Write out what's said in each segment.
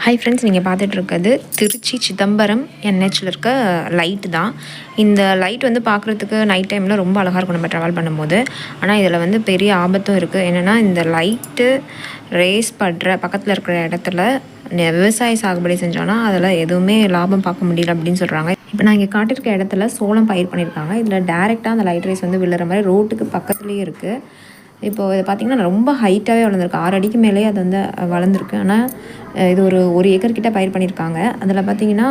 Hi friends, நீங்கள் பார்த்துட்ருக்கிறது திருச்சி சிதம்பரம் என்ஹெச்சில் இருக்க light தான். இந்த லைட் வந்து பார்க்குறதுக்கு நைட் டைமில் ரொம்ப அழகாக இருக்கும் நம்ம ட்ராவல் பண்ணும்போது. ஆனால் இதில் வந்து பெரிய ஆபத்தும் இருக்குது. என்னென்னா, இந்த லைட்டு ரேஸ் படுற பக்கத்தில் இருக்கிற இடத்துல விவசாய சாகுபடி செஞ்சோன்னா அதில் எதுவுமே லாபம் பார்க்க முடியல அப்படின்னு சொல்கிறாங்க. இப்போ நான் இங்கே காட்டியிருக்க இடத்துல சோளம் பயிர் பண்ணியிருக்காங்க. இதில் டேரெக்டாக அந்த லைட் ரேஸ் வந்து விழுற மாதிரி ரோட்டுக்கு பக்கத்துலேயே இருக்குது. இப்போது இதை பார்த்திங்கன்னா ரொம்ப ஹைட்டாகவே வளர்ந்துருக்கு. 6 அடிக்கு மேலேயே அது வந்து வளர்ந்துருக்கு. ஆனால் இது ஒரு ஏக்கர் கிட்ட பயிர் பண்ணியிருக்காங்க. அதில் பார்த்திங்கன்னா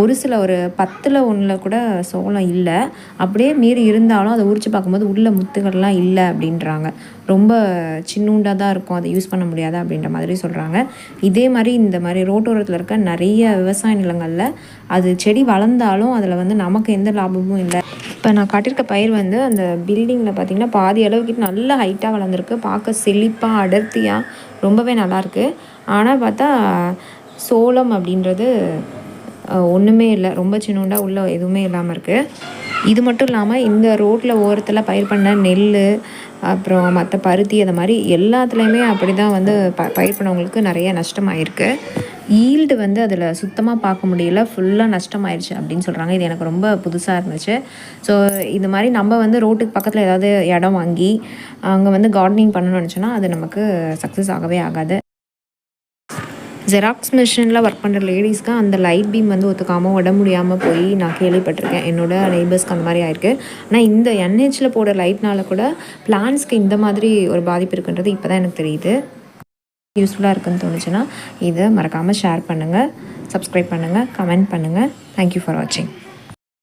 ஒரு சில ஒரு 10ல் 1ல் கூட சோளம் இல்லை. அப்படியே மீறி இருந்தாலும் அதை உரித்து பார்க்கும்போது உள்ள முத்துகள்லாம் இல்லை அப்படின்றாங்க. ரொம்ப சின்னூண்டாக தான் இருக்கும், அதை யூஸ் பண்ண முடியாது அப்படின்ற மாதிரி சொல்கிறாங்க. இதே மாதிரி இந்த மாதிரி ரோட்டோரத்தில் இருக்க நிறைய விவசாய நிலங்களில் அது செடி வளர்ந்தாலும் அதில் வந்து நமக்கு எந்த லாபமும் இல்லை. இப்போ நான் காட்டியிருக்க பயிர் வந்து அந்த பில்டிங்கில் பார்த்திங்கன்னா பாதி அளவுக்கிட்ட நல்லா ஹைட்டாக வளர்ந்துருக்கு. பார்க்க செழிப்பாக அடர்த்தியாக ரொம்பவே நல்லாயிருக்கு. ஆனால் பார்த்தா சோளம் அப்படின்றது ஒன்றுமே இல்லை, ரொம்ப சின்னூண்டாக உள்ள எதுவுமே இல்லாமல் இருக்குது. இது மட்டும் இல்லாமல் இந்த ரோட்டில் ஓரத்தில் பயிர் பண்ண நெல், அப்புறம் மற்ற பருத்தி, அது மாதிரி எல்லாத்துலேயுமே அப்படி தான் வந்து பயிர் பண்ணவங்களுக்கு நிறைய நஷ்டமாயிருக்கு. ஈல்டு வந்து அதில் சுத்தமாக பார்க்க முடியல, ஃபுல்லாக நஷ்டமாயிருச்சு அப்படின்னு சொல்கிறாங்க. இது எனக்கு ரொம்ப புதுசாக இருந்துச்சு. ஸோ இது மாதிரி நம்ம வந்து ரோட்டுக்கு பக்கத்தில் ஏதாவது இடம் வாங்கி அங்கே வந்து கார்டனிங் பண்ணணும்னு நினச்சோன்னா அது நமக்கு சக்ஸஸ் ஆகவே ஆகாது. ஜெராக்ஸ் மிஷினில் ஒர்க் பண்ணுற லேடிஸ்க்கு அந்த லைட் பீம் வந்து ஒத்துக்காமல் உட முடியாமல் போய் நான் கேள்விப்பட்டிருக்கேன். என்னோடய நெய்பர்ஸ்க்கு அந்த மாதிரி ஆயிருக்கு. ஆனால் இந்த என்ஹெச்சில் போடுற லைட்னால கூட பிளான்ஸ்க்கு இந்த மாதிரி ஒரு பாதிப்பு இருக்குன்றது இப்போ தான் எனக்கு தெரியுது. யூஸ்ஃபுல்லாக இருக்குன்னு தோணுச்சுன்னா இதை மறக்காமல் ஷேர் பண்ணுங்கள், சப்ஸ்கிரைப் பண்ணுங்கள், கமெண்ட் பண்ணுங்கள். தேங்க்யூ ஃபார் வாட்சிங்.